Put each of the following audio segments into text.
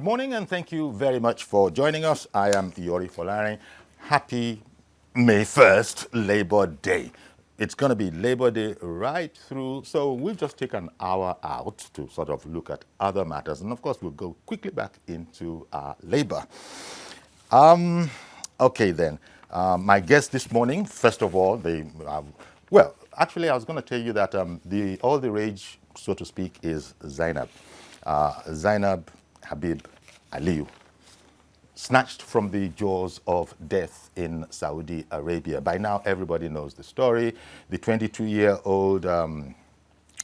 morning and thank you very much for joining us. I am Yori Folari. Happy May 1st, Labor Day. It's going to be Labor Day right through, so we'll just take an hour out to sort of look at other matters. And of course, we'll go quickly back into labor. Okay then, my guest this morning, first of all, well, actually I was going to tell you that all the rage, so to speak, is Zainab. Zainab Habib Aliyu, snatched from the jaws of death in Saudi Arabia. By now, everybody knows the story. The 22-year-old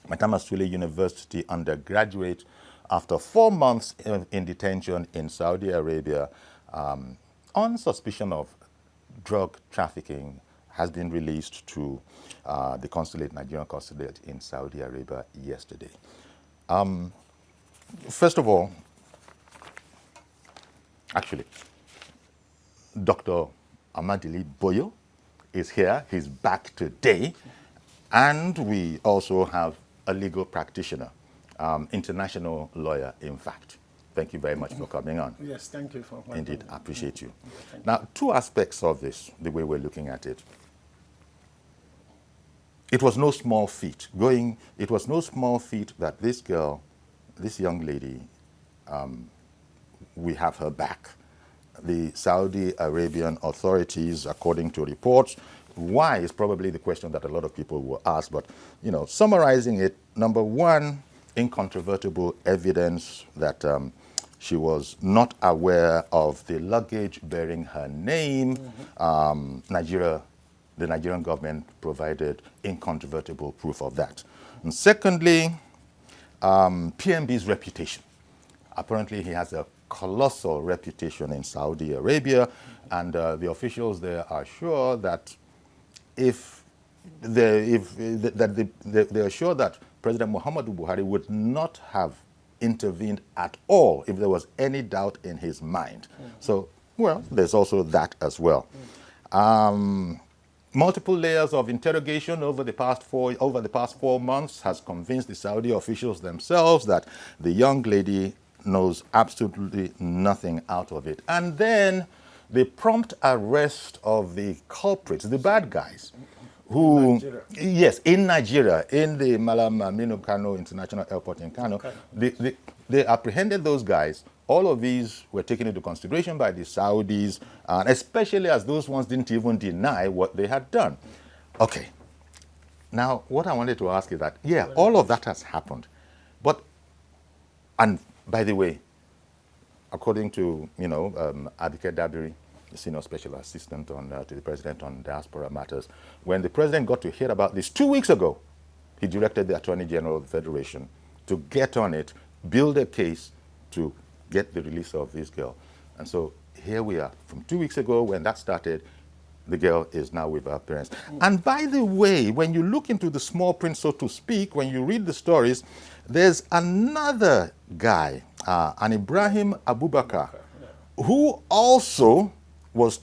Matamastule University undergraduate, after 4 months in detention in Saudi Arabia on suspicion of drug trafficking, has been released to the consulate, Nigerian consulate in Saudi Arabia yesterday. First of all, actually, Dr. Amadili Boyo is here. He's back today. And we also have a legal practitioner, international lawyer, in fact. Thank you very much for coming on. Yes, thank you for welcoming. Indeed, I appreciate you. Now, two aspects of this, the way we're looking at it. It was no small feat. It was no small feat that this girl, this young lady, we have her back. The Saudi Arabian authorities, according to reports, why is probably the question that a lot of people will ask, but, you know, summarizing it, number one, incontrovertible evidence that she was not aware of the luggage bearing her name. The Nigerian government provided incontrovertible proof of that. And secondly, PMB's reputation. Apparently, he has a colossal reputation in Saudi Arabia, and the officials there are sure that they are sure that President Muhammadu Buhari would not have intervened at all if there was any doubt in his mind. So, well, there's also that as well. Multiple layers of interrogation over the past 4 months has convinced the Saudi officials themselves that the young lady knows absolutely nothing out of it. And then the prompt arrest of the culprits, the bad guys, who, yes, in Nigeria, in the Malam Aminu Kano International Airport in Kano, they apprehended those guys. All of these were taken into consideration by the Saudis, and especially as those ones didn't even deny what they had done. Okay. Now, what I wanted to ask is that, yeah, all of that has happened. But, and by the way, according to, Abike Dabiri, the senior special assistant to the president on diaspora matters, when the president got to hear about this 2 weeks ago, he directed the Attorney General of the Federation to get on it, build a case to get the release of this girl. And so here we are. From 2 weeks ago, when that started, the girl is now with her parents. And by the way, when you look into the small print, so to speak, when you read the stories, there's another guy, an Ibrahim Abubakar, who also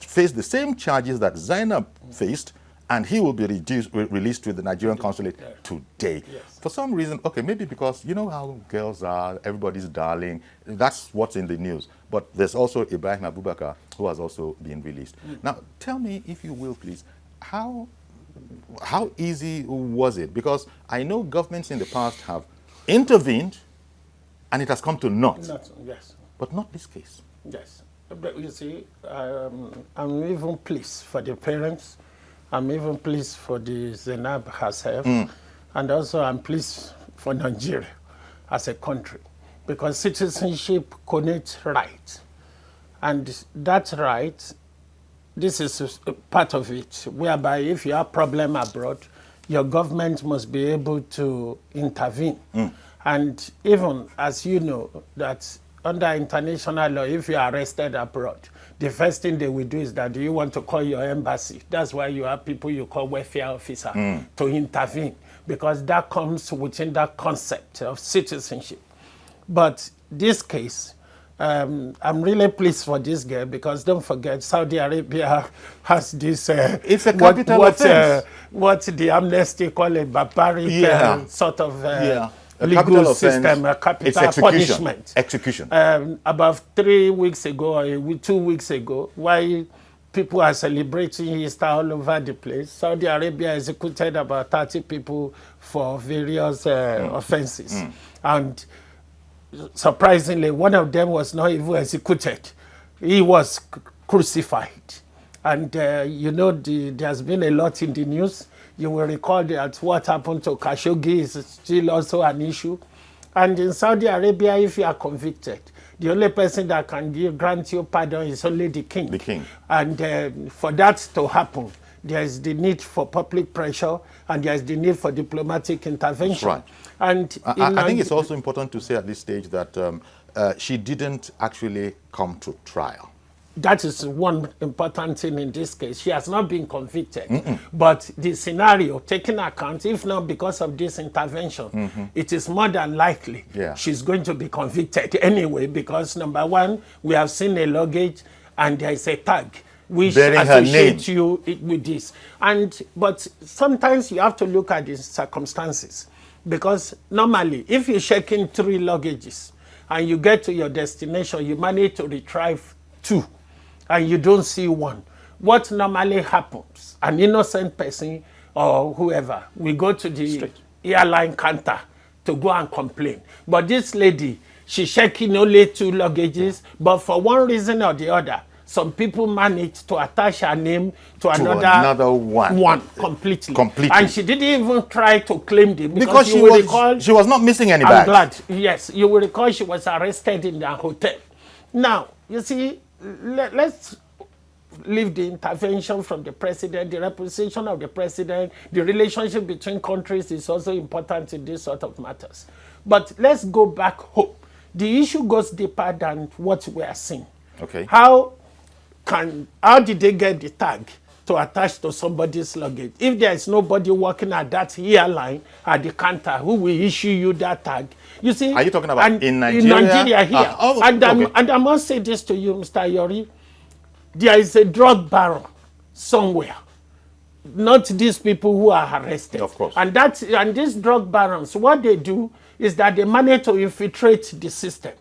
faced the same charges that Zainab faced, and he will be released to the Nigerian consulate today. Yes. For some reason, okay, maybe because you know how girls are, everybody's darling, that's what's in the news. But there's also Ibrahim Abubakar, who has also been released. Now, tell me, if you will, please, how easy was it? Because I know governments in the past have intervened, and it has come to naught. Yes. But not this case. Yes. But you see, I'm even pleased for the parents. I'm even pleased for the Zainab herself. And also I'm pleased for Nigeria as a country. Because citizenship connects rights. And that right, this is a part of it, whereby if you have problem abroad, your government must be able to intervene. And even as you know, that under international law, if you are arrested abroad, the first thing they will do is that, do you want to call your embassy? That's why you have people you call welfare officer to intervene, because that comes within that concept of citizenship. But this case, I'm really pleased for this girl, because don't forget, Saudi Arabia has this it's a capital offense. What the amnesty call it, barbaric sort of legal system, a capital punishment. Execution. About 3 weeks ago, or 2 weeks ago, while people are celebrating Easter all over the place, Saudi Arabia executed about 30 people for various offenses. And surprisingly, one of them was not even executed. He was crucified. And there's been a lot in the news. You will recall that what happened to Khashoggi is still also an issue. And in Saudi Arabia, if you are convicted, the only person that can grant you pardon is only the king. The king. And for that to happen, there is the need for public pressure and there is the need for diplomatic intervention. That's right. And I think it's also important to say at this stage that she didn't actually come to trial. That is one important thing in this case. She has not been convicted. But the scenario, taking account, if not because of this intervention, it is more than likely she's going to be convicted anyway, because number one, we have seen a luggage and there is a tag which associates you with this. But sometimes you have to look at the circumstances, because normally if you're checking 3 luggages and you get to your destination, you manage to retrieve 2. And you don't see 1. What normally happens, an innocent person or whoever, we go to the airline counter to go and complain. But this lady, she's checking only 2 luggages, but for one reason or the other, some people managed to attach her name to another one completely. And she didn't even try to claim it. Because she was not missing any bags. I'm glad. Yes, you will recall she was arrested in the hotel. Now, you see, let's leave the intervention from the president, the representation of the president, the relationship between countries is also important in this sort of matters. But let's go back home. The issue goes deeper than what we are seeing. Okay. How did they get the tag to attach to somebody's luggage? If there is nobody working at that airline at the counter who will issue you that tag, you see. Are you talking about in Nigeria? In Nigeria here. And I must say this to you, Mr. Yori. There is a drug baron somewhere. Not these people who are arrested. Of course. And these drug barons, what they do is that they manage to infiltrate the system.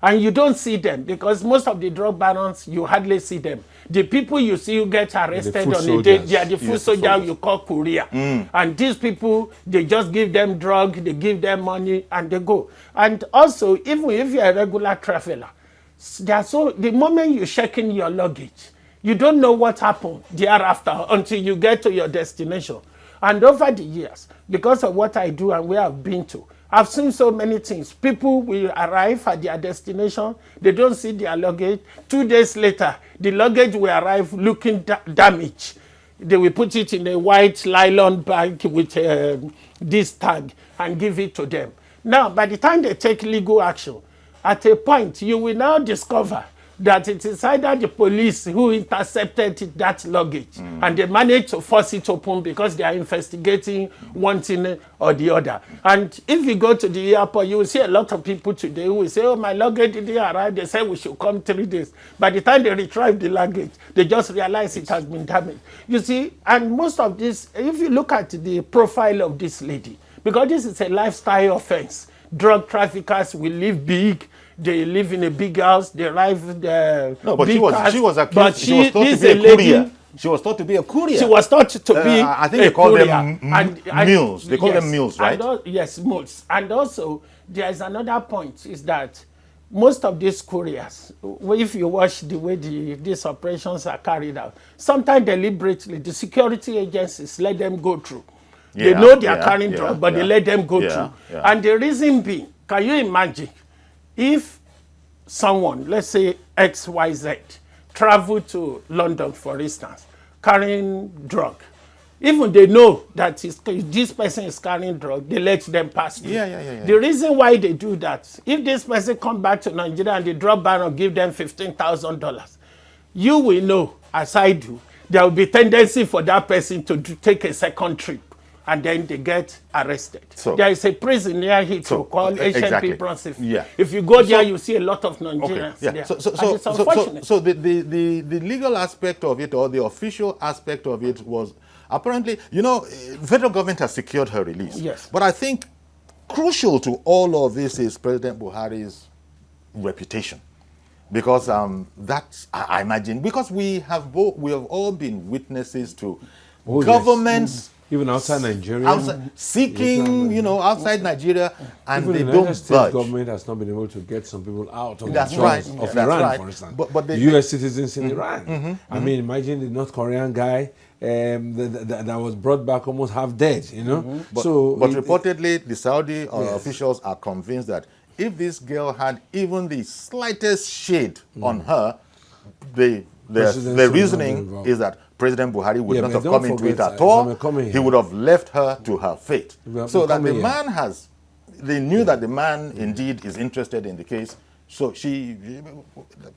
And you don't see them, because most of the drug barons, you hardly see them. The people you see who get arrested on the day, they are the foot soldiers you call courier. And these people, they just give them drug, they give them money, and they go. And also, even if you're a regular traveler, the moment you check in your luggage, you don't know what happened thereafter until you get to your destination. And over the years, because of what I do and where I've been to, I've seen so many things. People will arrive at their destination, they don't see their luggage. 2 days later, the luggage will arrive looking damaged. They will put it in a white nylon bag with this tag and give it to them. Now, by the time they take legal action, at a point, you will now discover that it is either the police who intercepted that luggage and they managed to force it open because they are investigating one thing or the other. And if you go to the airport, you will see a lot of people today who will say, oh, my luggage didn't arrive. They said we should come 3 days. By the time they retrieve the luggage, they just realize it has been damaged. You see, and most of this, if you look at the profile of this lady, because this is a lifestyle offense, drug traffickers will live big. They live in a big house. They drive the big cars. She was accused. She was thought to be a courier. She was thought to be a courier. She was thought to be I think they call them mules. They call them mules, right? Yes, mules. And also, there is another point, is that most of these couriers, if you watch the way these operations are carried out, sometimes deliberately, the security agencies let them go through. They know they are carrying drugs, but they let them go through. And the reason being, can you imagine, if someone, let's say XYZ, travel to London, for instance, carrying drug, even they know that this person is carrying drug, they let them pass through. The reason why they do that, if this person come back to Nigeria and the drug baron give them $15,000, you will know, as I do, there will be tendency for that person to take a second trip. And then they get arrested. So, there is a prison near Heathrow called HMP Brunswick. If you go there, you see a lot of Nigerians there. It's unfortunate. So the legal aspect of it, or the official aspect of it, was apparently, federal government has secured her release. Yes. But I think crucial to all of this is President Buhari's reputation. Because that's, I imagine, because we have all been witnesses to governments even outside Nigeria, seeking, outside Nigeria, and even they the don't United States budge. government has not been able to get some people out of That's the right. jobs of That's Iran, right. for instance. But the U.S. citizens in Iran. I mean, imagine the North Korean guy that was brought back almost half dead. But reportedly, the Saudi officials are convinced that if this girl had even the slightest shade on her, the reasoning is that President Buhari would not have come into it at all. He would have left her to her fate. So that the man they knew that the man indeed is interested in the case. So she,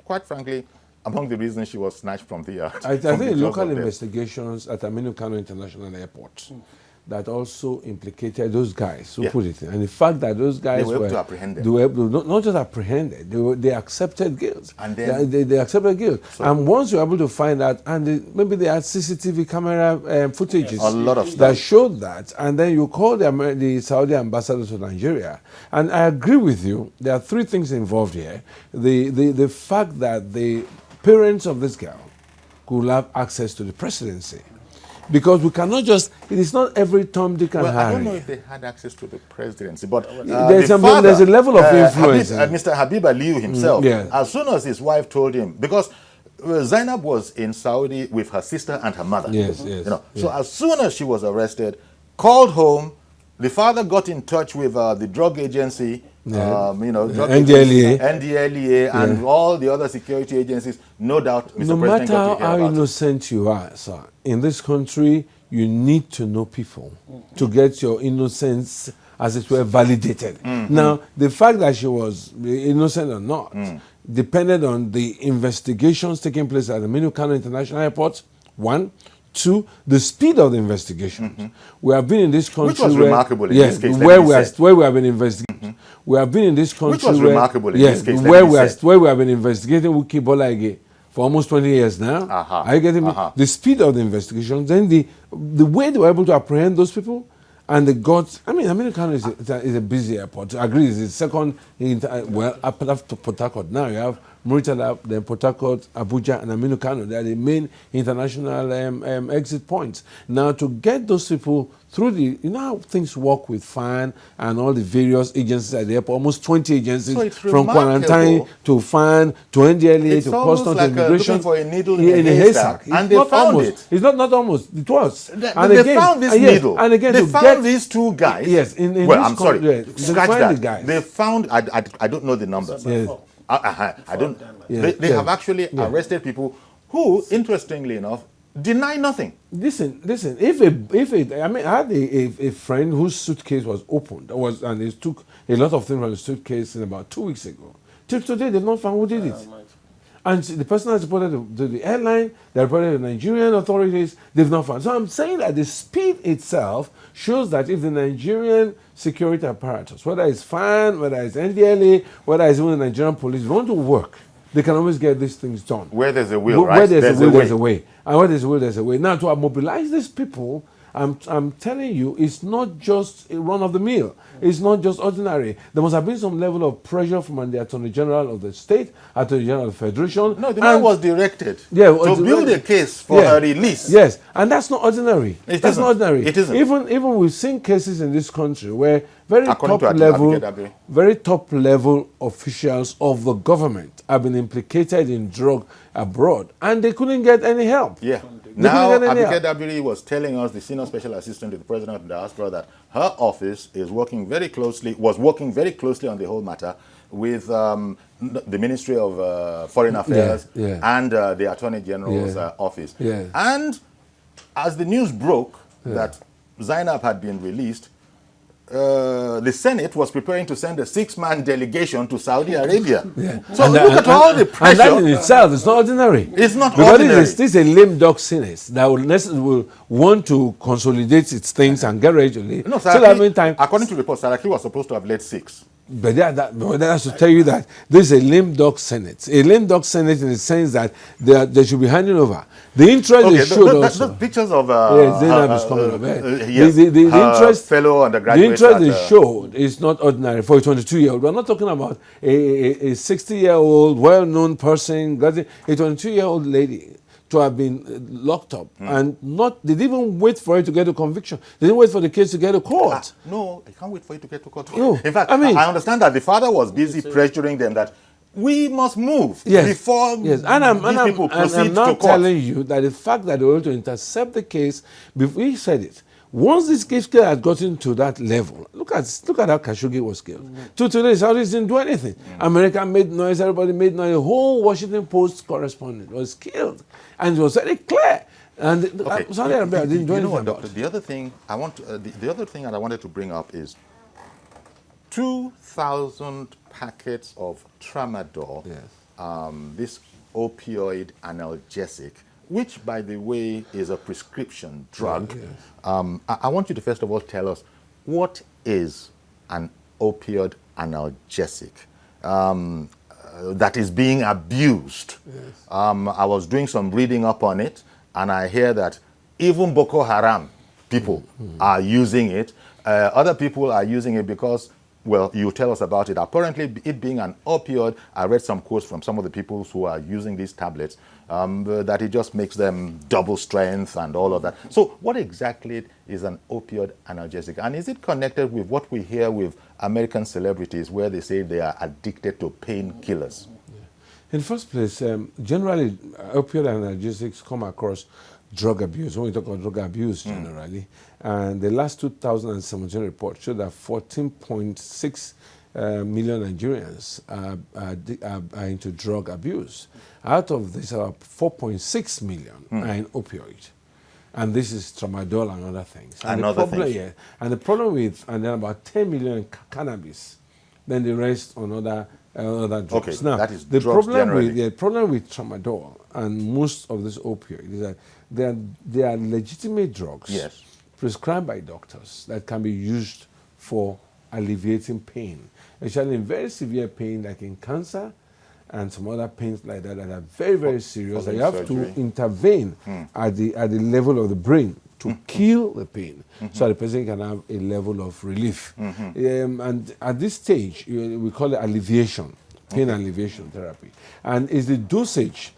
quite frankly, among the reasons she was snatched from the yard. I think local investigations at Aminu Kano International Airport that also implicated those guys who put it in. And the fact that those guys were able to apprehend them. They were able to, not just apprehended, they accepted guilt. And then they accepted guilt. So, and once you're able to find out, and maybe they had CCTV camera footages a lot of stuff that showed that, and then you call the Saudi ambassador to Nigeria. And I agree with you, there are three things involved here. The fact that the parents of this girl could have access to the presidency. Because we cannot just, it is not every Tom, Dick and Harry. I don't know if they had access to the presidency, but there's a level of influence. Mr. Habib Aliyu himself, as soon as his wife told him, because Zainab was in Saudi with her sister and her mother. So as soon as she was arrested, called home, the father got in touch with the drug agency, NDLEA, and all the other security agencies. No doubt, Mr. No President matter how innocent you are, sir, in this country, you need to know people to get your innocence, as it were, validated. Now, the fact that she was innocent or not depended on the investigations taking place at the Aminu Kano International Airport, one. Two, the speed of the investigation. We have been in this country, which was remarkable in this case. Where we have been investigating. We have been in this country, which was remarkable in this case. Where we have been investigating Wiki Bola for almost 20 years now. Are you getting me? The speed of the investigation, then the way they were able to apprehend those people, and they got. I mean, Aminu Kano is a busy airport. I agree, it's the second. After Port Harcourt, now you have Mauritania, then Port Harcourt, Abuja, and Aminu Kano. They are the main international exit points. Now, to get those people through how things work with FAN and all the various agencies at the airport, almost 20 agencies, from quarantine to FAN to NDLEA to customs to immigration. Looking for a needle in a haystack. And they found it. It's not almost, it was. They found this needle. And again, they found these two guys. Yes. I'm sorry. Scratch that. The guys. They found, I don't know the numbers. I don't. They have actually arrested people who, interestingly enough, deny nothing. Listen. I had a friend whose suitcase was opened, and he took a lot of things from the suitcase in about 2 weeks ago. Till today, they've not found who did it. And the person has reported to the airline, they reported to the Nigerian authorities, they've not found. So I'm saying that the speed itself shows that if the Nigerian security apparatus, whether it's FAN, whether it's NDLEA, whether it's even the Nigerian police, want to work, they can always get these things done. Where there's a will, right? Where there's a will, there's a way. And where there's a will, there's a way. Now, to mobilize these people, I'm telling you, it's not just a run of the mill. It's not just ordinary. There must have been some level of pressure from the Attorney General of the state, Attorney General of the Federation. No, the man was directed to build a case for her release. Yes, and that's not ordinary. That's not ordinary. It isn't. Even we've seen cases in this country where very top level officials of the government have been implicated in drug abroad, and they couldn't get any help. Yeah. Now, Abike Dabiri was telling us, the senior special assistant to the president of the diaspora, that her office was working very closely on the whole matter with the Ministry of Foreign Affairs and the Attorney General's office. Yeah. And as the news broke that Zainab had been released, the Senate was preparing to send a 6-man delegation to Saudi Arabia. So look at all the pressure. And that in itself is not ordinary. It's not ordinary. Because this is a lame duck Senate that will want to consolidate its things and get ready. No, Saraki, according to reports, Saraki was supposed to have led 6. But that has to tell you that this is a lame duck Senate. A lame duck Senate in the sense that they should be handing over. The interest they showed also. Those pictures of Zainab is coming up. Yes, the interest, fellow undergraduate. The interest they showed is not ordinary for a 22-year-old. We're not talking about a 60-year-old, well-known person, a 22-year-old lady to have been locked up and they didn't even wait for it to get a conviction. They didn't wait for the case to get to court. No, I can't wait for it to get to court. No, in fact, I understand that the father was busy pressuring them that we must move before these people proceed to court. I'm not telling you that the fact that they were able to intercept the case, before he said it, once this case had gotten to that level, look at how Khashoggi was killed. To today, Saudis didn't do anything. America made noise, everybody made noise. The whole Washington Post correspondent was killed, and it was very clear. And Saudi Arabia didn't do anything about it. The other thing I that I wanted to bring up is 2,000 packets of Tramadol, this opioid analgesic, which, by the way, is a prescription drug. I want you to first of all tell us, what is an opioid analgesic that is being abused? I was doing some reading up on it, and I hear that even Boko Haram people are using it. Other people are using it because, well, you tell us about it. Apparently, it being an opioid, I read some quotes from some of the people who are using these tablets, that it just makes them double strength and all of that. So what exactly is an opioid analgesic? And is it connected with what we hear with American celebrities where they say they are addicted to painkillers? In the first place, generally, opioid analgesics come across drug abuse. When we talk about drug abuse generally, and the last 2017 report showed that 14.6 million Nigerians are into drug abuse. Out of this, about 4.6 million are in opioid. And this is Tramadol and other things. And the problem with, and then about 10 million in cannabis, then the rest on other drugs. Okay, now, that is the drugs problem generally. the problem with Tramadol and most of this opioid is that they are legitimate drugs prescribed by doctors that can be used for alleviating pain, especially in very severe pain like in cancer and some other pains like that are very, very serious. That you have to intervene at the level of the brain to kill the pain so the person can have a level of relief. And at this stage, we call it alleviation, pain alleviation therapy. And it's the dosage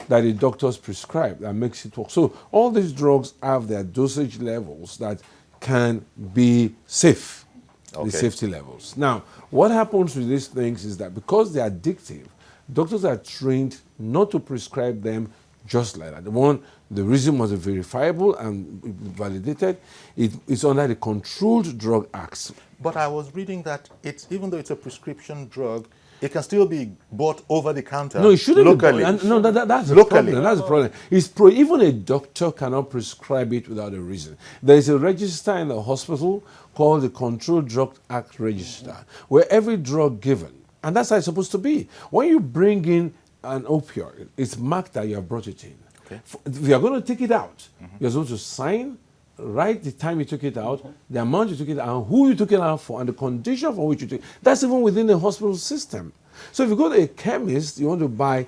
that the doctors prescribe that makes it work. So all these drugs have their dosage levels that can be safe, the safety levels. Now, what happens with these things is that because they're addictive, doctors are trained not to prescribe them just like that. The reason was verifiable and validated. It's under the Controlled Drug Acts. But I was reading that even though it's a prescription drug, it can still be bought over the counter. No, it shouldn't locally. Be. No, that's the problem. That's the problem. Even a doctor cannot prescribe it without a reason. There is a register in the hospital called the Controlled Drug Act Register, where every drug given, and that's how it's supposed to be. When you bring in an opioid, it's marked that you have brought it in. If you are going to take it out, you're supposed to sign, write the time you took it out, the amount you took it out, who you took it out for, and the condition for which you took it. That's even within the hospital system. So if you go to a chemist, you want to buy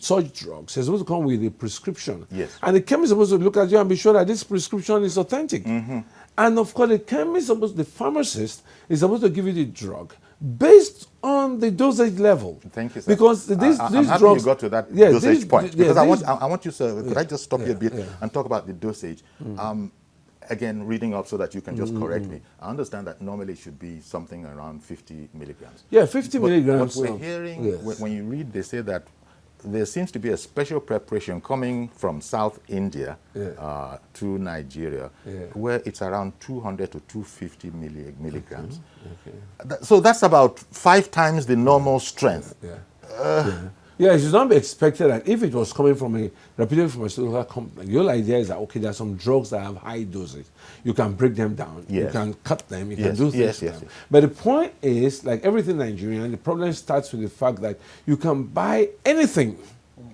such drugs, it's supposed to come with a prescription. And the chemist is supposed to look at you and be sure that this prescription is authentic. And of course, the pharmacist is supposed to give you the drug based on the dosage level. Thank you, sir. Because these happy drugs, you got to that dosage point. Because I want you, sir, could I just stop you a bit and talk about the dosage? Again, reading up so that you can just correct me. I understand that normally it should be something around 50 milligrams. Yeah, 50 milligrams. What we're hearing, when you read, they say that there seems to be a special preparation coming from South India to Nigeria, where it's around 200 to 250 milligrams. So that's about 5 times the normal strength. Yeah, it should not be expected that if it was coming from a reputed pharmaceutical company, your idea is that, okay, there are some drugs that have high doses. You can break them down. You can cut them. You can do things. But the point is, like everything Nigerian, the problem starts with the fact that you can buy anything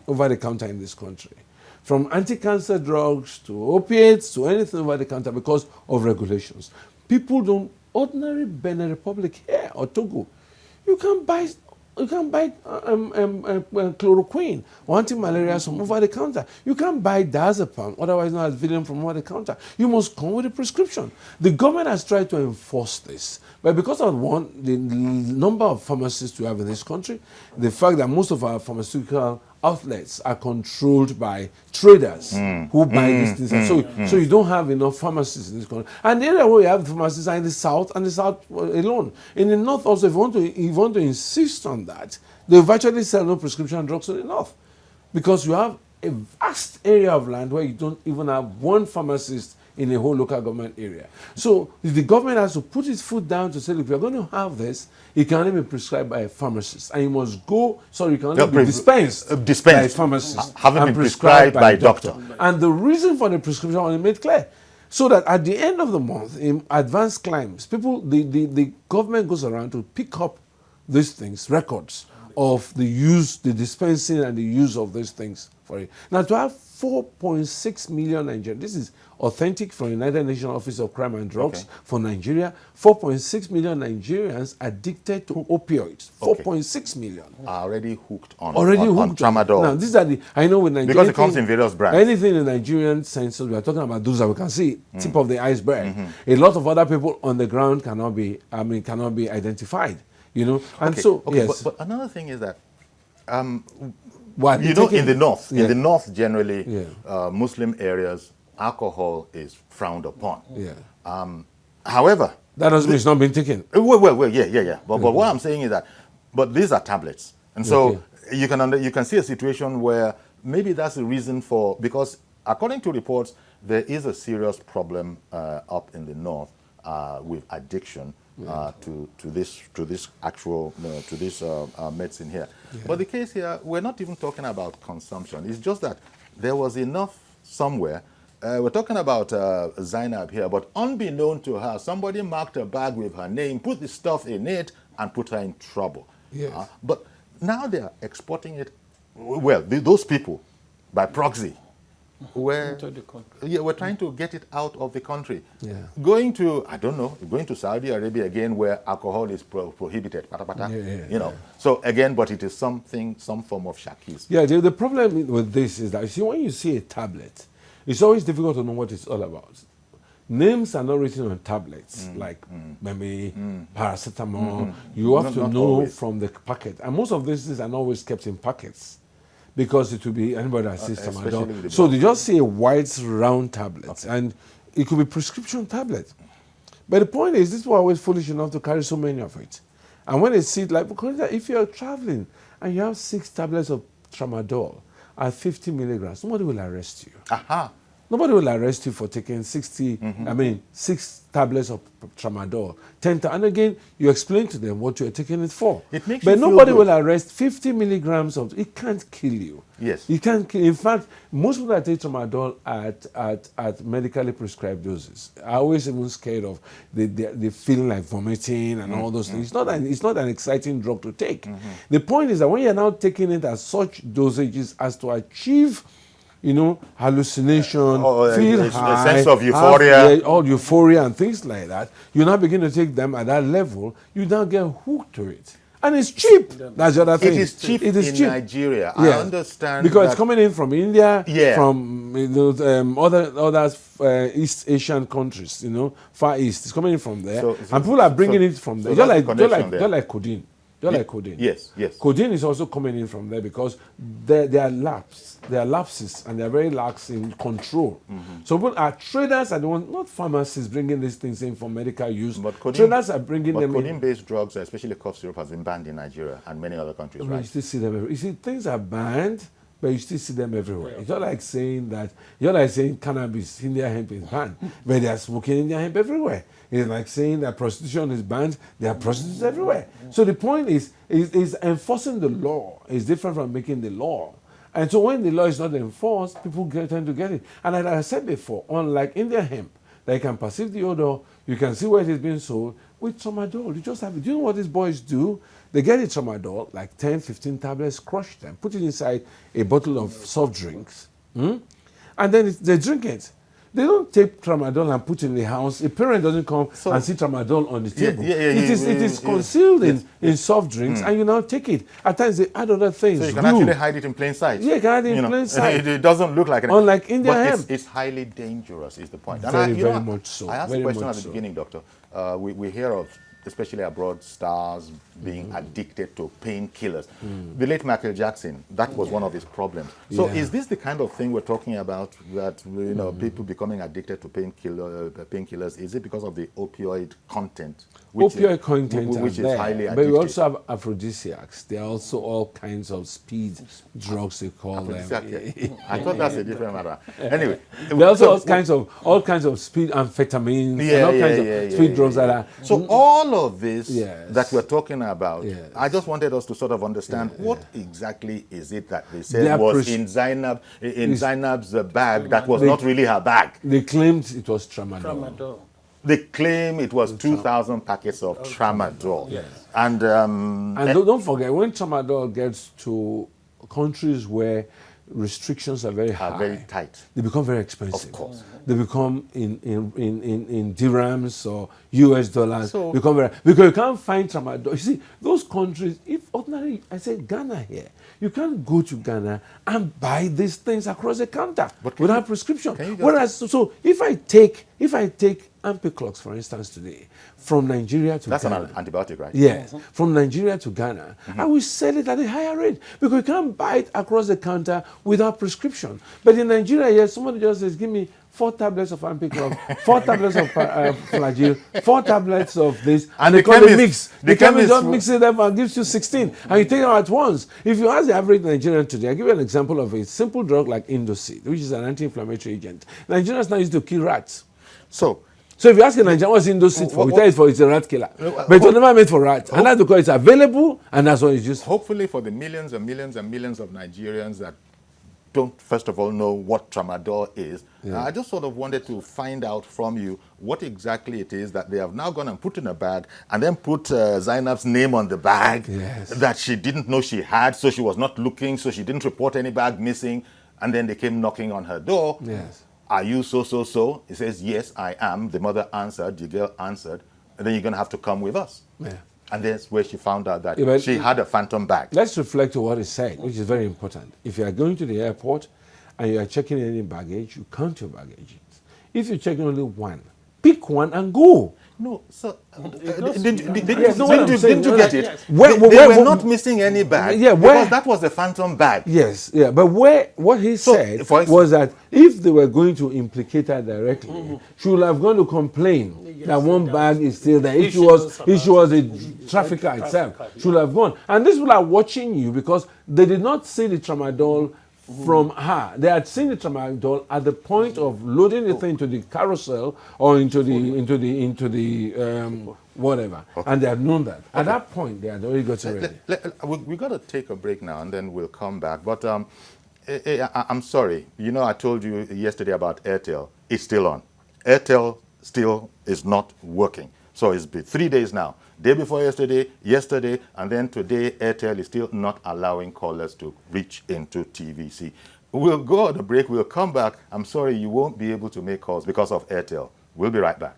over the counter in this country, from anti-cancer drugs to opiates to anything over the counter because of regulations. People don't, ordinary Benin Republic here or Togo, You can buy chloroquine or anti-malaria from over the counter. You can't buy diazepam, otherwise known as Valium, from over the counter. You must come with a prescription. The government has tried to enforce this, but because of the number of pharmacists we have in this country, the fact that most of our pharmaceutical outlets are controlled by traders who buy these things. So you don't have enough pharmacists in this country. And the area where you have pharmacists are in the south, and the south alone. In the north also, if you want to insist on that, they virtually sell no prescription drugs in the north. Because you have a vast area of land where you don't even have one pharmacist in a whole local government area. So the government has to put its foot down to say, look, if you're going to have this, it can only be prescribed by a pharmacist. And you must go, it can only be dispensed by a pharmacist. Haven't been prescribed by a doctor. And the reason for the prescription was made clear. So that at the end of the month, in advanced climes, the government goes around to pick up these things, records of the use, the dispensing and the use of these things for it. Now, to have 4.6 million Nigerians, this is authentic from the United Nations Office of Crime and Drugs for Nigeria. 4.6 million Nigerians addicted to opioids. 4.6 million are already hooked on Tramadol. Now, these are I know with Nigerian, because it comes in various brands. Anything in Nigerian census, we are talking about those that we can see, tip of the iceberg. A lot of other people on the ground cannot be identified. And yes. But another thing is that, in the north generally, Muslim areas, alcohol is frowned upon. However, that doesn't mean it's not being taken. Well, yeah. But what I'm saying is that, but these are tablets, and so you can see a situation where maybe that's the reason because according to reports, there is a serious problem up in the north with addiction. To this medicine here. But the case here, we're not even talking about consumption. It's just that there was enough somewhere. We're talking about Zainab here, but unbeknown to her, somebody marked a bag with her name, put the stuff in it, and put her in trouble. But now they are exporting it. Well, those people, by proxy, we're trying to get it out of the country. Going to Saudi Arabia again, where alcohol is prohibited. So again, but it is some form of shakis. The problem with this is that, when you see a tablet, it's always difficult to know what it's all about. Names are not written on tablets, like maybe paracetamol. You have to know always from the packet. And most of these things are not always kept in packets, because it will be anybody that sees Tramadol. So they just see a white round tablet, and it could be prescription tablet. But the point is, these people are always foolish enough to carry so many of it. And when they see it, because if you're traveling and you have 6 tablets of Tramadol at 50 milligrams, nobody will arrest you. Nobody will arrest you for taking 6 tablets of Tramadol. 10 and again, you explain to them what you're taking it for. But nobody will arrest 50 milligrams of it. Can't kill you. Yes. It can't kill. In fact, most people that take Tramadol at medically prescribed doses are always even scared of the feeling like vomiting and all those things. It's not an exciting drug to take. The point is that when you're now taking it at such dosages as to achieve hallucination, feel high, a sense of euphoria. All euphoria and things like that. You now begin to take them at that level, you now get hooked to it. And it's cheap. That's the other thing. It is cheap in Nigeria. Yeah. I understand. Because it's coming in from India, Yeah. from other East Asian countries, Far East. It's coming in from there. And people are bringing it from there. Just like codeine. Like codeine. Yes. Codeine is also coming in from there because there are lapses, and they are very lax in control. So traders are the ones, not pharmacists, bringing these things in for medical use. But traders are bringing them in. codeine-based drugs, especially cough syrup, has been banned in Nigeria and many other countries, right? You still see them everywhere. You see, things are banned, but you still see them everywhere. It's not like saying cannabis, Indian hemp is banned, but they are smoking Indian hemp everywhere. It's like saying that prostitution is banned, there are prostitutes everywhere. So the point is enforcing the law is different from making the law. And so when the law is not enforced, people tend to get it. And as I said before, unlike Indian hemp, they can perceive the odor, you can see where it is being sold. With Tramadol, you just have it. Do you know what these boys do? They get a Tramadol, like 10, 15 tablets, crush them, put it inside a bottle of soft drinks, and then they drink it. they don't take tramadol and put it in the house. A parent doesn't come and see tramadol on the table. It is concealed in soft drinks, and you now take it. At times they add other things. So you can actually hide it in plain sight. Yeah, you can hide it in plain sight. It doesn't look like it. Unlike India hemp. It's highly dangerous, is the point. And very much so. I asked the question at the beginning, Doctor. We hear of, especially abroad, stars being addicted to painkillers. The late Michael Jackson, that was one of his problems. So is this the kind of thing we're talking about, that people becoming addicted to painkillers? Is it because of the opioid content? Which is highly addictive. But we also have aphrodisiacs. There are also all kinds of speed drugs, they call them. I thought that's a different matter. Anyway, there are also all kinds of speed amphetamines and all kinds of speed drugs that are. So all of this that we're talking about, I just wanted us to sort of understand what exactly is it that they said was in Zainab's bag that was not really her bag. They claimed it was tramadol. They claim it was 2,000 packets of tramadol. Yes. And don't forget, when tramadol gets to countries where restrictions are very high, very tight, they become very expensive. Of course. They become in dirhams or US dollars. Because you can't find tramadol. You see, those countries, if ordinarily, I say Ghana here, you can't go to Ghana and buy these things across the counter without prescription. Whereas, so if I take Ampiclox, for instance, today, from Nigeria to Ghana. That's an antibiotic, right? Yes. From Nigeria to Ghana, I will sell it at a higher rate because you can't buy it across the counter without prescription. But in Nigeria, yes, somebody just says, give me 4 tablets of Ampiclox, 4 tablets of Flagyl, 4 tablets of this, and they call it mix. The chemist just mixes it up and gives you 16, and you take them at once. If you ask the average Nigerian today, I'll give you an example of a simple drug like Indoseed, which is an anti-inflammatory agent. Nigerians now used to kill rats. So if you ask a Nigerian what's Indoseed for, we tell it's a rat killer. But it was never made for rats. And that's because it's available, and that's what it's used for. Hopefully for the millions and millions and millions of Nigerians that don't, first of all, know what tramadol is, I just sort of wanted to find out from you what exactly it is that they have now gone and put in a bag and then put Zainab's name on the bag that she didn't know she had, so she was not looking, so she didn't report any bag missing, and then they came knocking on her door. Yes. Are you so? He says, yes, I am. The mother answered, the girl answered, and then you're going to have to come with us. Yeah. And that's where she found out that she had a phantom bag. Let's reflect on what is said, which is very important. If you are going to the airport and you are checking any baggage, you count your baggage. If you're checking only one, pick one and go. No, sir. Didn't you get it? Yes. They were not missing any bag. Because that was a phantom bag. Yes, but what he said was that if they were going to implicate her directly, she would have gone to complain that one bag is still there. If she was a trafficker itself, she would have gone. And these people are watching you because they did not see the tramadol from her. They had seen the tramadol at the point of loading the thing into the carousel or into the whatever, and they had known that. At that point, they had already got it ready. We got to take a break now, and then we'll come back. But I'm sorry. You know, I told you yesterday about Airtel. It's still on. Airtel still is not working. So it's been 3 days now. Day before yesterday, and then today, Airtel is still not allowing callers to reach into TVC. We'll go on a break. We'll come back. I'm sorry, you won't be able to make calls because of Airtel. We'll be right back.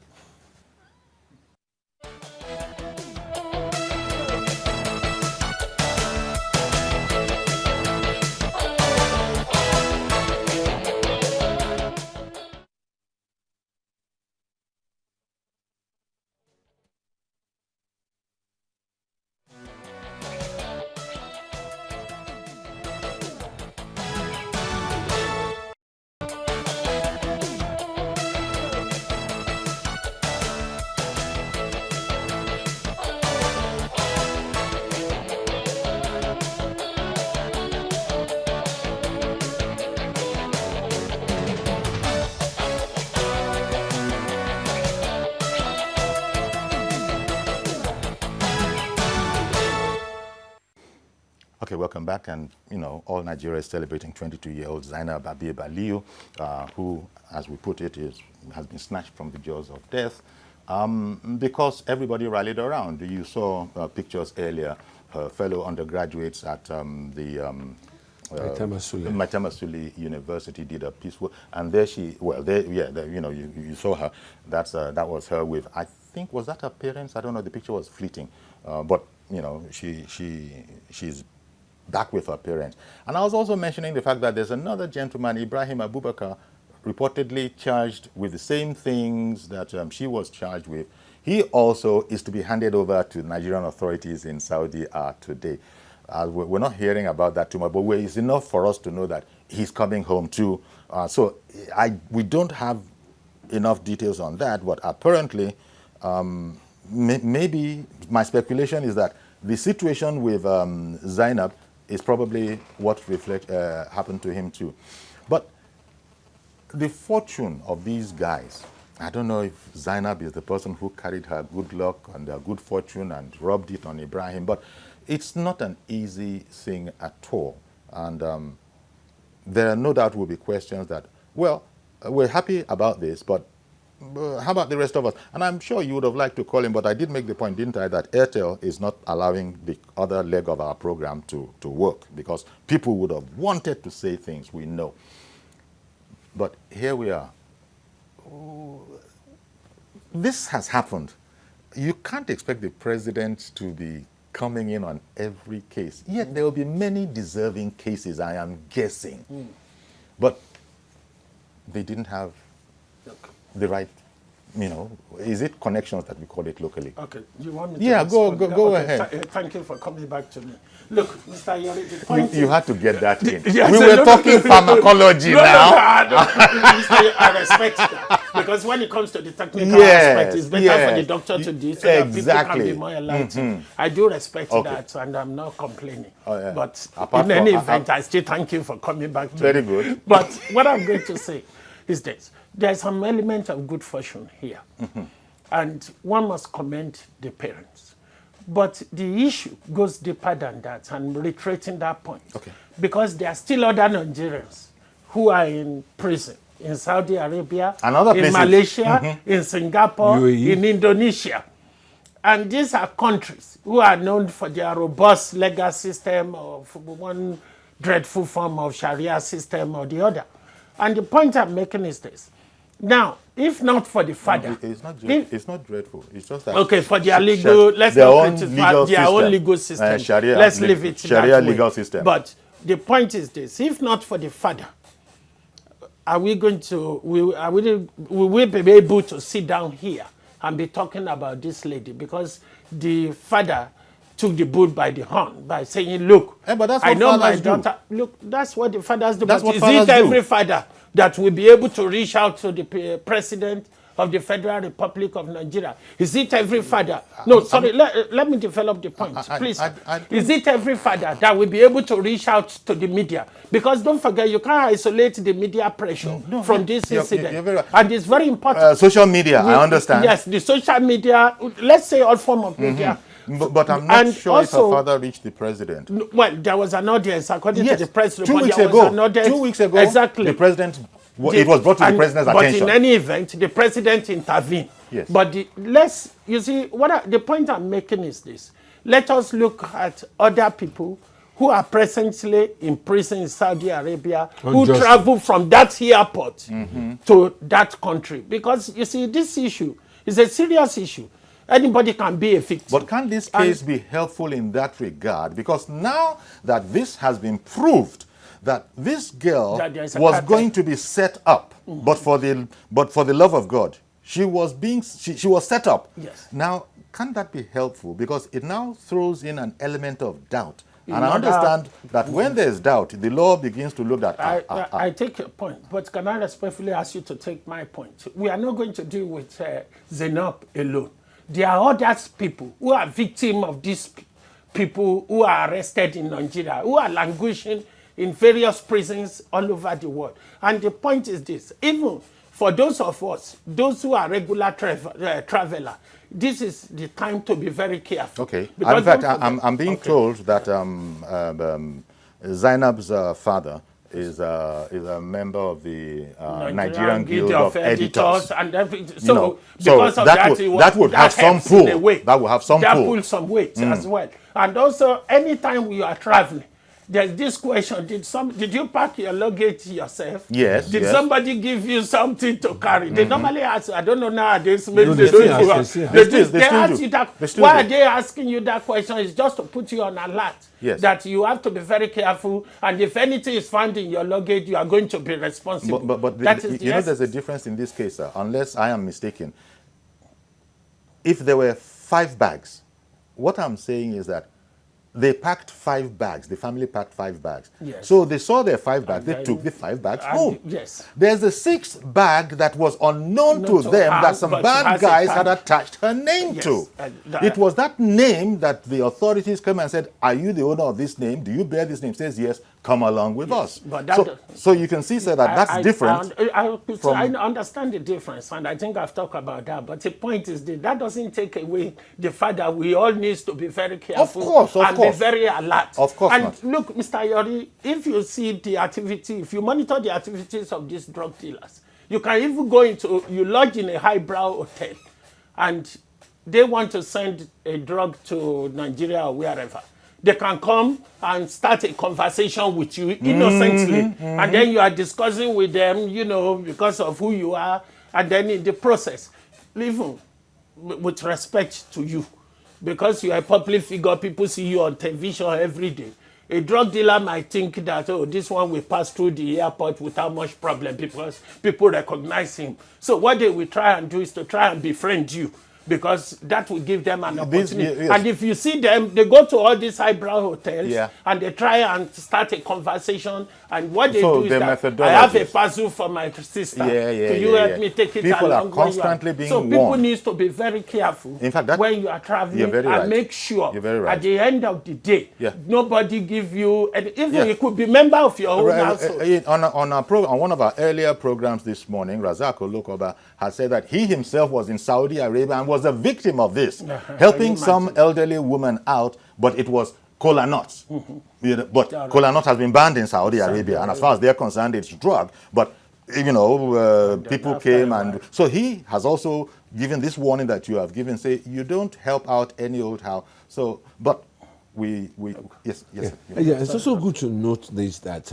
Okay, welcome back. And, you know, all Nigeria is celebrating 22-year-old Zainab Aliyu, who, as we put it, has been snatched from the jaws of death because everybody rallied around. You saw pictures earlier, her fellow undergraduates at the Maitama University did a peaceful, and there she, well, there, yeah, there, you know, you saw her. That was her with, I think, was that her parents? I don't know. The picture was fleeting, but you know, she's back with her parents. And I was also mentioning the fact that there's another gentleman, Ibrahim Abubakar, reportedly charged with the same things that she was charged with. He also is to be handed over to Nigerian authorities in Saudi today. We're not hearing about that too much, but it's enough for us to know that he's coming home too. So we don't have enough details on that, but apparently, maybe my speculation is that the situation with Zainab is probably what happened to him too. But the fortune of these guys, I don't know if Zainab is the person who carried her good luck and her good fortune and rubbed it on Ibrahim, but it's not an easy thing at all. And there no doubt will be questions that, well, we're happy about this, but how about the rest of us? And I'm sure you would have liked to call him, but I did make the point, didn't I, that Airtel is not allowing the other leg of our program to work because people would have wanted to say things, we know. But here we are. This has happened. You can't expect the president to be coming in on every case. Yet there will be many deserving cases, I am guessing. But they didn't have the right, you know, is it connections that we call it locally? Okay, you want me to Yeah, go ahead. Thank you for coming back to me. Look, Mr. Yori, the point You had to get that in. Yes, we were talking pharmacology now. Mr. I respect that. Because when it comes to the technical aspect, it's better for the doctor to do so that people can be more enlightened. I do respect that, and I'm not complaining. But in any event, I still thank you for coming back to me. Very good. But what I'm going to say is this. There's some element of good fortune here. And one must commend the parents. But the issue goes deeper than that, and reiterating that point. Because there are still other Nigerians who are in prison in Saudi Arabia, in Malaysia, in Singapore, UAE, in Indonesia. And these are countries who are known for their robust legal system of one dreadful form of Sharia system or the other. And the point I'm making is this. Now, if not for the father... It's not dreadful. It's just that... Okay, for their legal... Let's not criticize their own legal system. Sharia, let's leave it Sharia that legal way. system. But the point is this. If not for the father, are we going to... Will we be able to sit down here and be talking about this lady? Because the father took the bull by the horn by saying, look, but that's what I know my fathers daughter... do. Look, that's what the fathers do. That's but what is fathers it every do. father that will be able to reach out to the president of the Federal Republic of Nigeria? Is it every father? No, sorry, let me develop the point, please. Is it every father that will be able to reach out to the media? Because don't forget, you can't isolate the media pressure from this incident. You're very right. And it's very important. Social media, I understand. Yes, the social media, let's say all form of media. But I'm not sure also, if her father reached the president. Well, there was an audience, according to the president. 2 weeks ago. 2 weeks ago, exactly. The president, it was brought to the president's attention. But in any event, the president intervened. Yes. But you see, the point I'm making is this. Let us look at other people who are presently in prison in Saudi Arabia, who travel from that airport to that country. Because, you see, this issue is a serious issue. Anybody can be a victim. But can this case be helpful in that regard? Because now that this has been proved, that this girl was going to be set up, but for the love of God, she was set up. Yes. Now, can that be helpful? Because it now throws in an element of doubt. And I understand that when there's doubt, the law begins to look at... I take your point, but can I respectfully ask you to take my point? We are not going to deal with Zainab alone. There are other people who are victims of these people who are arrested in Nigeria, who are languishing in various prisons all over the world. And the point is this, even for those of us, those who are regular traveler, this is the time to be very careful. Okay. In fact, I'm being told that Zainab's father is a member of the Nigerian Guild of Editors. And so because of that would have some pull. That would have some pull. That pulls some weight as well. And also, anytime we are traveling, there's this question: Did you pack your luggage yourself? Yes. Did yes. somebody give you something to carry? They normally ask. I don't know nowadays. Maybe they still ask, they they ask you that. Why are they asking you that question? It's just to put you on alert. Yes. That you have to be very careful, and if anything is found in your luggage, you are going to be responsible. But that is you know, there's a difference in this case, sir, unless I am mistaken. If there were 5 bags, what I'm saying is that they packed 5 bags. The family packed 5 bags. Yes. So they saw their 5 bags. They took the 5 bags home. Yes. There's a 6th bag that was unknown to them her, that some bad guys had attached her name to. It was that name that the authorities came and said, "Are you the owner of this name? Do you bear this name?" Says yes. Come along with us. But that, so you can see, sir, that that's different. I understand the difference, and I think I've talked about that. But the point is that doesn't take away the fact that we all need to be very careful and be very alert. Of course and not. Look, Mr. Yori, if you see the activity, if you monitor the activities of these drug dealers, you can even go you lodge in a highbrow hotel, and they want to send a drug to Nigeria or wherever. They can come and start a conversation with you innocently, and then you are discussing with them, because of who you are, and then in the process, even with respect to you, because you are a public figure, people see you on television every day. A drug dealer might think that, this one will pass through the airport without much problem because people recognize him. So what they will try and do is to try and befriend you, because that will give them an opportunity. And if you see them, they go to all these highbrow hotels and they try and start a conversation. And what they do is that I have a puzzle for my sister. Can you help me take it along? People are constantly being warned. So people need to be very careful. In fact, when you are traveling, and make sure at the end of the day, nobody give you, and even it could be member of your own household. On one of our earlier programs this morning, Razak Olokoba has said that he himself was in Saudi Arabia and was a victim of this, helping some elderly woman out, but it was cola nuts. But cola nuts has been banned in Saudi Arabia, and as far as they're concerned, it's drug. But people came, and so he has also given this warning that you have given. Say you don't help out any old house. So, but yes. It's also good to note this that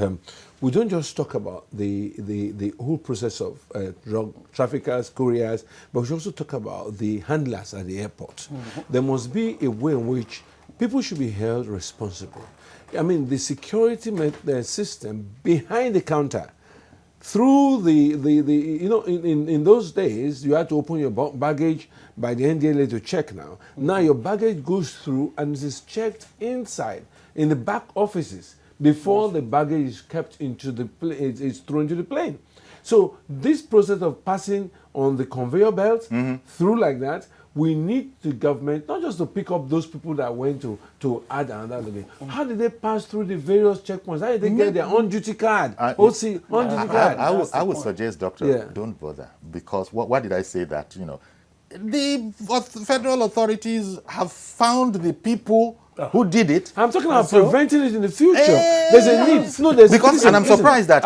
we don't just talk about the whole process of drug traffickers, couriers, but we should also talk about the handlers at the airport. There must be a way in which people should be held responsible. I mean, the security system behind the counter, through in those days, you had to open your baggage by the NDLA to check now. Now your baggage goes through and it is checked inside, in the back offices, before the baggage is kept into the is thrown into the plane. So this process of passing on the conveyor belt through like that, we need the government not just to pick up those people that went to add another living. How did they pass through the various checkpoints? How did they get their on-duty card? On-duty card. I would suggest, Doctor, don't bother, because why did I say that? The federal authorities have found the people who did it. I'm talking about preventing it in the future. There's a need. No, there's and I'm surprised that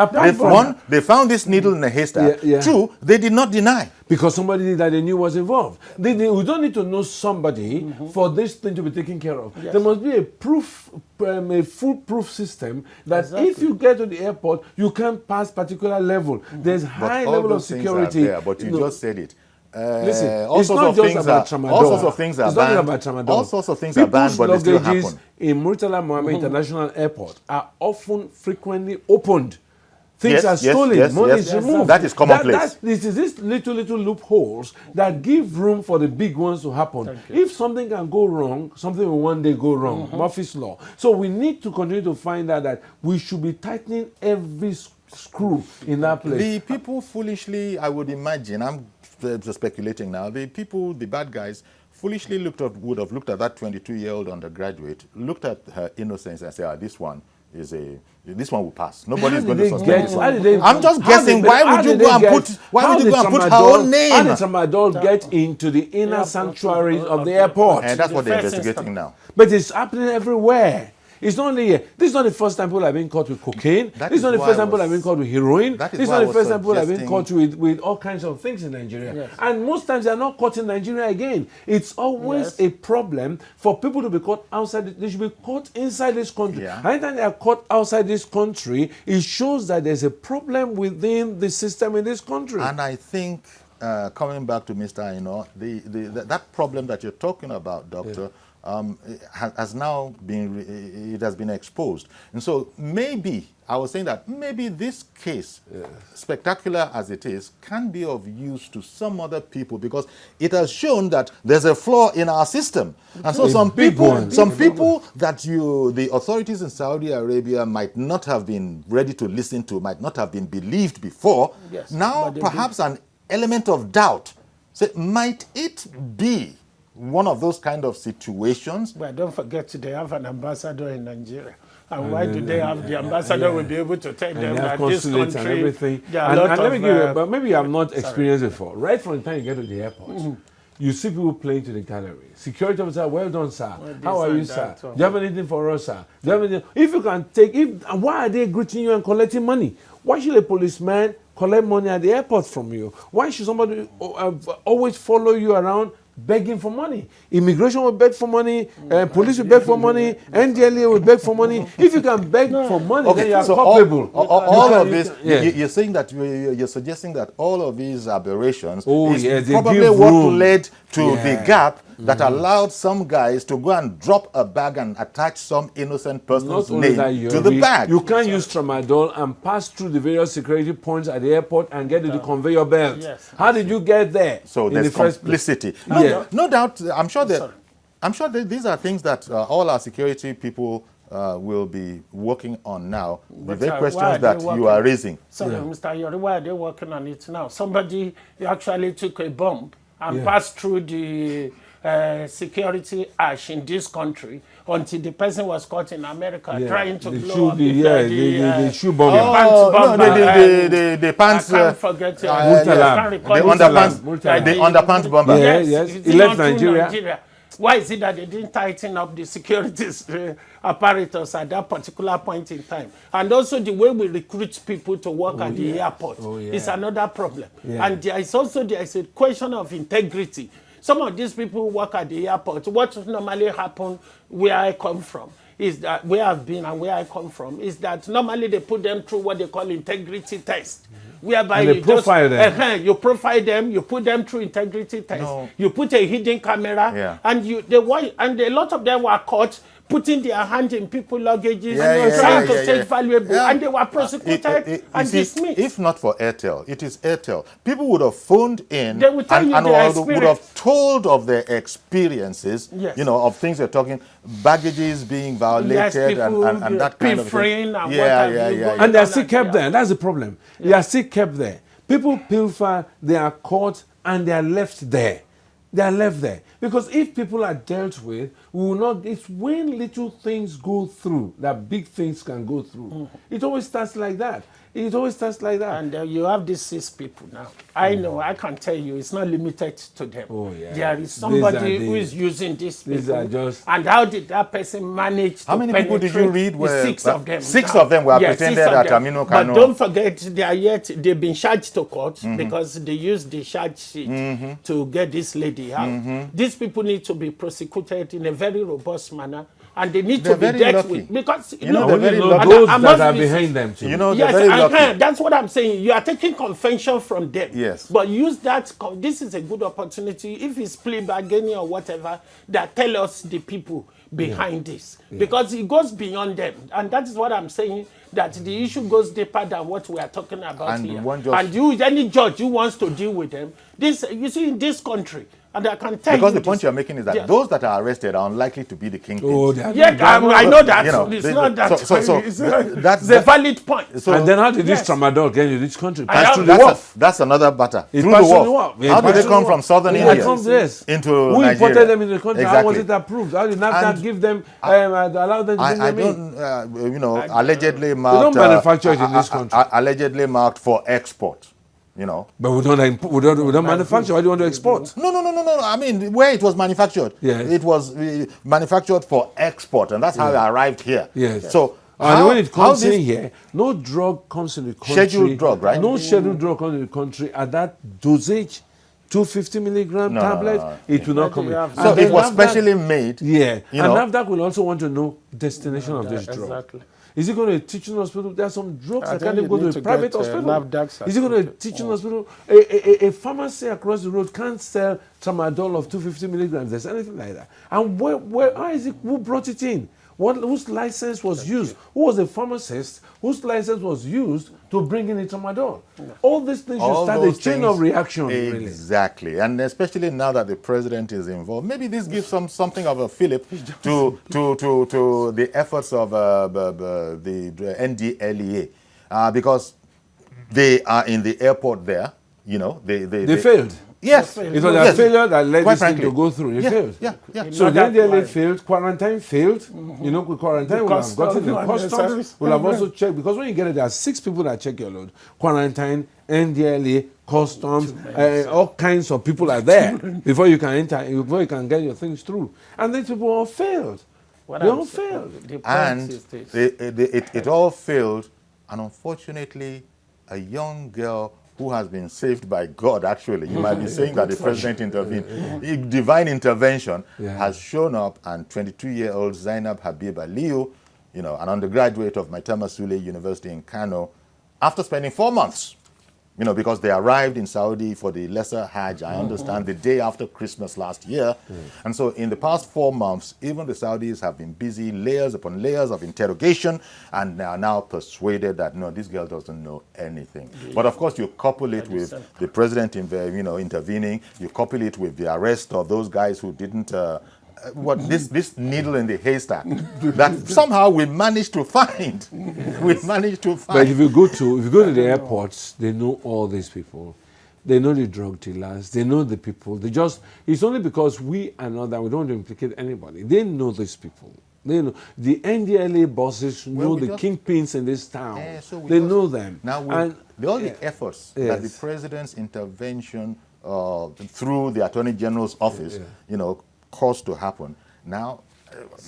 they found this needle in a haystack. Two, they did not deny. Because somebody that they knew was involved. We don't need to know somebody for this thing to be taken care of. There must be a foolproof system that if you get to the airport, you can't pass particular level. There's high level of security. But you just said it. Listen, it's not just about Tramadol. All sorts of things are banned. About Tramadol. All sorts of things are banned, but they still happen. In Murtala Mohammed International Airport are frequently opened. Things are stolen, money is removed. That is commonplace. This is these little loopholes that give room for the big ones to happen. If something can go wrong, something will one day go wrong. Murphy's Law. So we need to continue to find out that we should be tightening every screw in that place. The people foolishly, I would imagine, I'm just speculating now, the bad guys, foolishly would have looked at that 22-year-old undergraduate, looked at her innocence and said, this one will pass. Nobody's going to suspect this one. I'm just guessing. Why would you go and put her own name? How did Tramadol get into the inner sanctuaries of the airport? And that's what they're investigating now. But it's happening everywhere. It's not only here. This is not the first time people have been caught with cocaine. This is not the first time people have been caught with heroin. This is not the first time people have been caught with all kinds of things in Nigeria. Yes. And most times they are not caught in Nigeria again. It's always a problem for people to be caught outside. They should be caught inside this country. Yeah. Anytime they are caught outside this country, it shows that there's a problem within the system in this country. And I think, coming back to Mr. Aino, that problem that you're talking about, Doctor, has now been, it has been exposed. And so maybe, I was saying that maybe this case, spectacular as it is, can be of use to some other people because it has shown that there's a flaw in our system. And so some people that the authorities in Saudi Arabia might not have been ready to listen to, might not have been believed before, now perhaps an element of doubt. So might it be one of those kind of situations? Well, don't forget, they have an ambassador in Nigeria. And why do they have the ambassador will be able to tell them that this country, and everything. And let me give you, but maybe I've not experienced it before. Right from the time you get to the airport, you see people playing to the gallery. Security officer, well done, sir. How are you, sir? Do you have anything for us, sir? Do you have anything? If you can take, why are they greeting you and collecting money? Why should a policeman collect money at the airport from you? Why should somebody always follow you around begging for money? Immigration will beg for money, police will beg for money, NDLA will beg for money. If you can beg for money, then you are culpable. All of this, you're saying that you're suggesting that all of these aberrations is probably what led to the gap that allowed some guys to go and drop a bag and attach some innocent person's name to the bag. You can't use Tramadol and pass through the various security points at the airport and get to the conveyor belt. Yes. How did you get there? So there's complicity. No doubt. I'm sure that these are things that all our security people will be working on now. But the questions that you are raising. Sorry, Mr. Yori, why are they working on it now? Somebody actually took a bomb and passed through the security ash in this country until the person was caught in America trying to blow up the shoe bomb. The pants. I can't forget the underpants bomber. Yes. He left Nigeria. Why is it that they didn't tighten up the securities apparatus at that particular point in time? And also the way we recruit people to work at the airport is another problem. And there is a question of integrity. Some of these people who work at the airport, what normally happens where I come from is that, where I've been and where I come from, is that normally they put them through what they call integrity test. Whereby you profile them. You profile them, you put them through integrity test. You put a hidden camera, and a lot of them were caught putting their hand in people's luggages, trying to take valuable, and they were prosecuted and dismissed. If not for Airtel, it is Airtel. People would have phoned in they would tell would have told of their experiences, of things they're talking, baggages being violated and that kind of thing. And they are still kept there. That's the problem. They are still kept there. People pilfer, they are caught, and they are left there. They are left there. Because if people are dealt with, we will not, it's when little things go through that big things can go through. It always starts like that. It always starts like that. And you have these 6 people now. I know, I can tell you, it's not limited to them. There is somebody who is using these people. And how did that person manage to How many people did you read? 6 of them. 6 of them were pretended at Aminu Kano. But don't forget, they've been charged to court because they used the charge sheet to get this lady out. These people need to be prosecuted in a very robust manner. And they need to be dealt with because those that are behind them too. That's what I'm saying. You are taking confession from them. Yes. But use that. This is a good opportunity. If it's plea bargaining or whatever, that tell us the people behind this because it goes beyond them, and that is what I'm saying. That the issue goes deeper than what we are talking about here. And any judge who wants to deal with them, this you see in this country. And I can tell because the point you're making is that those that are arrested are unlikely to be the kingpins. I know that. It's not that. That's a valid point. So, and then how did this Tramadol get into this country? That's another matter. Through the wharf. How did they come from southern India into Who Nigeria? imported them into the country? How was it approved? How did NAFTA give them, allow them to bring them in? Allegedly marked. They don't manufacture it in this country. Allegedly marked for export. you know. But we don't manufacture. Why do you want to export? No. I mean, where it was manufactured, yes. It was manufactured for export, and that's how it arrived here. Yes. So, and when it comes in here, no drug comes in the country. Scheduled drug, right? No scheduled drug comes in the country at that dosage. 250 milligram tablets, it will not come in. So it was specially made. Yeah, and NAFDAC will also want to know destination of this drug. Exactly. Is it going to a teaching hospital? There are some drugs that can't even go to a private hospital. Is it going to a teaching hospital? A pharmacy across the road can't sell tramadol of 250 milligrams. There's anything like that. And how is it? Who brought it in? Whose license was used? Who was the pharmacist whose license was used to bring in the tramadol? All these things should start a chain of reaction. Exactly. Really. And especially now that the president is involved, maybe this gives something of a fillip to the efforts of the NDLEA. Because they are in the airport there, They failed. Yes. It was a failure that led this thing to go through. It failed. Yeah. So the NDLA failed, quarantine failed. With quarantine, we'll have gotten the customs. We'll have also checked, because when you get it, there are 6 people that check your load. Quarantine, NDLA, customs, all kinds of people are there before you can enter, before you can get your things through. And these people all failed. They all failed. And it all failed. And unfortunately, a young girl who has been saved by God, actually. You might be saying that the president intervened. Divine intervention has shown up, and 22-year-old Zainab Habib Aliyu, an undergraduate of Maitama Sule University in Kano, after spending 4 months, because they arrived in Saudi for the Lesser Hajj, I understand, the day after Christmas last year. And so in the past 4 months, even the Saudis have been busy, layers upon layers of interrogation, and they are now persuaded that, no, this girl doesn't know anything. But of course, you couple it with the president intervening, you couple it with the arrest of those guys who didn't... this needle in the haystack that somehow we managed to find. But if you go to the airports, they know all these people. They know the drug dealers. They know the people. It's only because we are not that we don't implicate anybody. They know these people. They know the NDLA bosses know the kingpins in this town. They know them. Now, all the efforts that the president's intervention through the Attorney General's office, caused to happen. Now,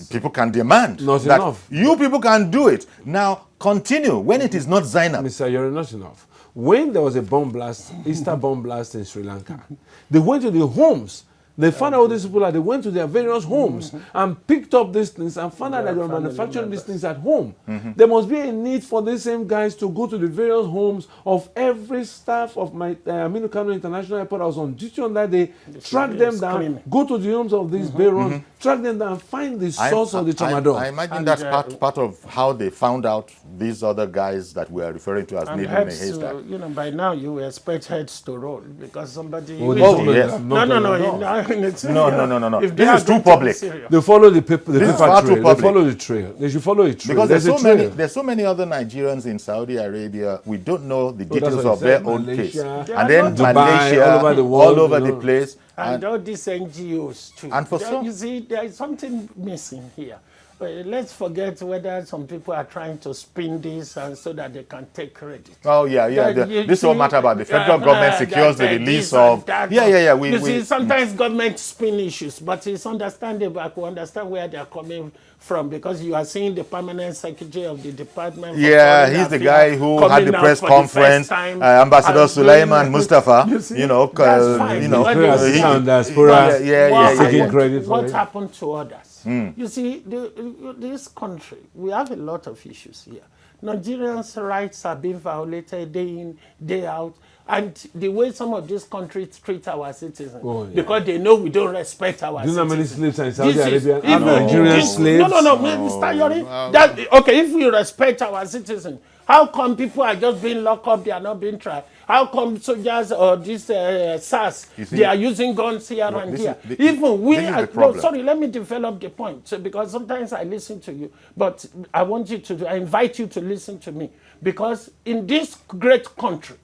people can demand that you people can do it. Now, continue when it is not Zainab. Mr. You're not enough. When there was a bomb blast, Easter bomb blast in Sri Lanka, they went to the homes. They found out these people, they went to their various homes and picked up these things and found out that they were manufacturing these things at home. There must be a need for these same guys to go to the various homes of every staff of my Aminu Kano International Airport. I was on duty on that day, track them down, go to the homes of these barons, track them down, find the source of the tramadol. I imagine that's part of how they found out these other guys that we are referring to as needle in a haystack. By now you expect heads to roll because somebody... yes. No. This is too public. They follow the paper trail. They follow the trail. They should follow a trail. Because there's so many other Nigerians in Saudi Arabia. We don't know the details of their own case. And then Dubai, Malaysia, all over the world, all over the place. And all these NGOs too. And for some, you see, there is something missing here. Let's forget whether some people are trying to spin this and so that they can take credit. Oh, yeah. This whole matter about the federal government secures the release of... You see, sometimes government spin issues, but it's understandable. I can understand where they're coming from because you are seeing the permanent secretary of the department. He's the guy who had the press conference. Ambassador Sulaiman Mustafa. What happened to others? You see, this country, we have a lot of issues here. Nigerians' rights are being violated day in, day out. And the way some of these countries treat our citizens, because they know we don't respect our citizens. Do you know how many slaves are in Saudi Arabia? Nigerian slaves? No, Mr. Yori. Okay, if we respect our citizens, how come people are just being locked up, they are not being tried? How come soldiers or this SARS, they are using guns here and here? Even we are... No, sorry, let me develop the point. So, because sometimes I listen to you, but I invite you to listen to me. Because in this great country,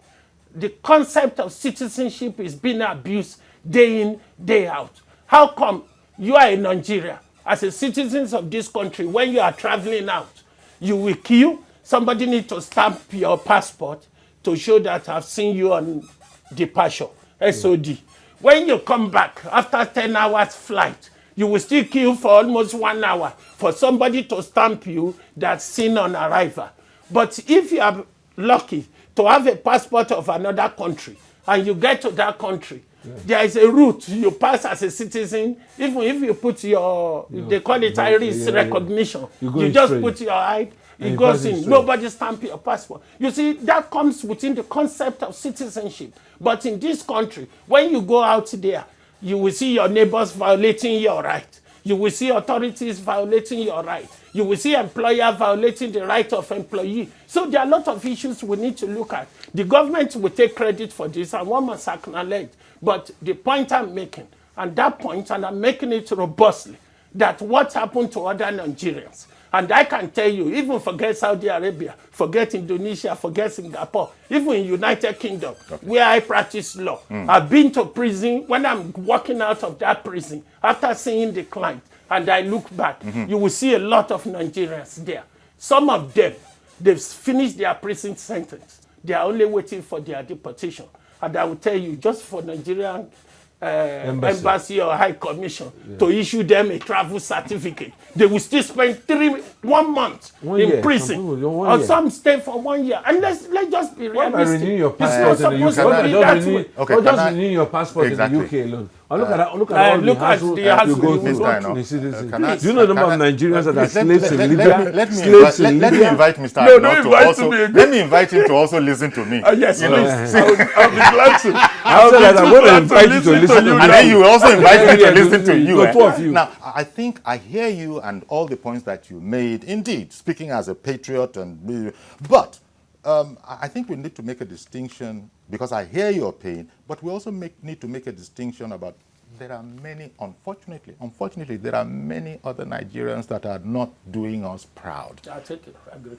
the concept of citizenship is being abused day in, day out. How come you are in Nigeria, as a citizen of this country, when you are traveling out, you will queue, somebody needs to stamp your passport, to show that I've seen you on departure, SOD. When you come back after 10 hours flight, you will still queue for almost 1 hour for somebody to stamp you that's seen on arrival. But if you are lucky to have a passport of another country and you get to that country, there is a route you pass as a citizen. Even if you put your, they call it iris recognition, you just straight. Put your eye, it goes in. Nobody stamp your passport. You see, that comes within the concept of citizenship. But in this country, when you go out there, you will see your neighbors violating your right. You will see authorities violating your right. You will see employer violating the right of employee. So there are a lot of issues we need to look at. The government will take credit for this, and one must acknowledge. But the point I'm making, and that point, and I'm making it robustly, that what happened to other Nigerians, and I can tell you, even forget Saudi Arabia, forget Indonesia, forget Singapore, even in United Kingdom, where I practice law, I've been to prison. When I'm walking out of that prison, after seeing the client, and I look back, you will see a lot of Nigerians there. Some of them, they've finished their prison sentence. They are only waiting for their deportation. And I will tell you, just for Nigerian embassy or high commission to issue them a travel certificate, they will still spend 1 month in prison, or some stay for 1 year. And let's just be realistic. Renew your passport in the UK. Just renew your passport in the UK alone. Look at the hassle you go through. Do you know the number of Nigerians that are slaves in Libya? Let me invite Mr. Aino to also. Let me invite him to also listen to me. Yes, please. I'll be glad to. After that, I'm going to invite you to listen to me. And then you will also invite me to listen to you. Two of you. Now, I think I hear you and all the points that you made. Indeed, speaking as a patriot, but I think we need to make a distinction, because I hear your pain, but we also need to make a distinction about there are many, unfortunately, there are many other Nigerians that are not doing us proud. I take it. I agree.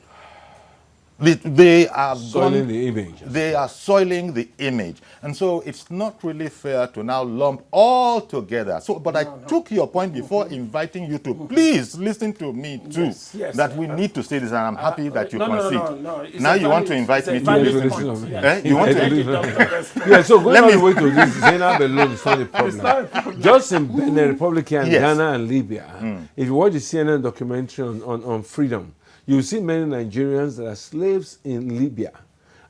They are soiling the image. They are soiling the image. And so it's not really fair to now lump all together. So, but I took your point before inviting you to please listen to me too. Yes, that we need to say this, and I'm happy that you concede. Now you want to invite me to listen to me. You want to? Yeah, so going all the way to this, Zainab alone is not a problem. Just in the Republican, Ghana and Libya, if you watch the CNN documentary on freedom, you see many Nigerians that are slaves in Libya.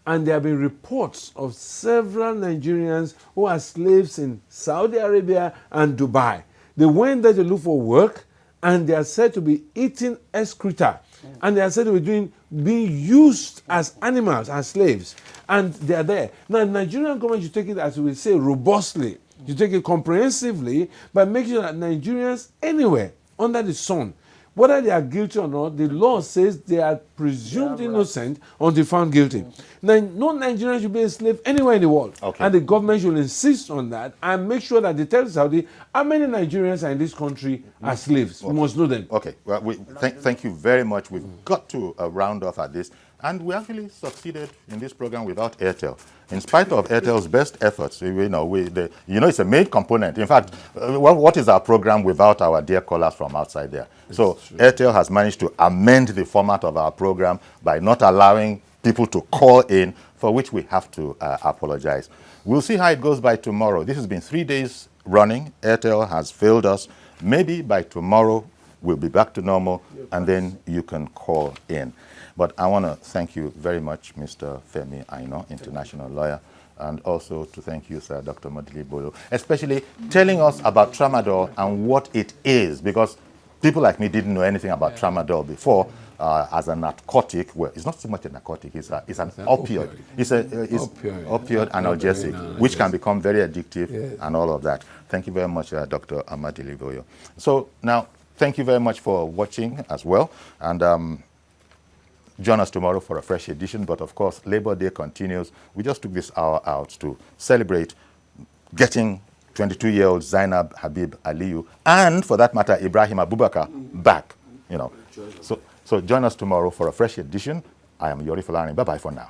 And there have been reports of several Nigerians who are slaves in Saudi Arabia and Dubai. They went there to look for work, and they are said to be eating excreta. And they are said to be being used as animals, as slaves. And they are there. Now, the Nigerian government should take it, as we say, robustly. You take it comprehensively by making sure that Nigerians anywhere under the sun, whether they are guilty or not, the law says they are presumed innocent until found guilty. Now, no Nigerian should be a slave anywhere in the world. And the government should insist on that and make sure that they tell Saudi how many Nigerians are in this country as slaves. We must know them. Okay. Well, thank you very much. We've got to round off at this. And we actually succeeded in this program without Airtel. In spite of Airtel's best efforts, it's a main component. In fact, what is our program without our dear callers from outside there? So Airtel has managed to amend the format of our program by not allowing people to call in, for which we have to apologize. We'll see how it goes by tomorrow. This has been 3 days running. Airtel has failed us. Maybe by tomorrow we'll be back to normal, and then you can call in. But I want to thank you very much, Mr. Femi Aino, international lawyer, and also to thank you, sir, Dr. Modili Bolo, especially telling us about Tramadol and what it is, because people like me didn't know anything about Tramadol before as a narcotic. Well, it's not so much a narcotic, it's an opioid. It's opioid analgesic, which can become very addictive and all of that. Thank you very much, Dr. Amadili Boyo. So now, thank you very much for watching as well. And join us tomorrow for a fresh edition. But of course, Labor Day continues. We just took this hour out to celebrate getting 22-year-old Zainab Habib Aliyu, and for that matter, Ibrahim Abubakar back. So join us tomorrow for a fresh edition. I am Yori Fulani. Bye-bye for now.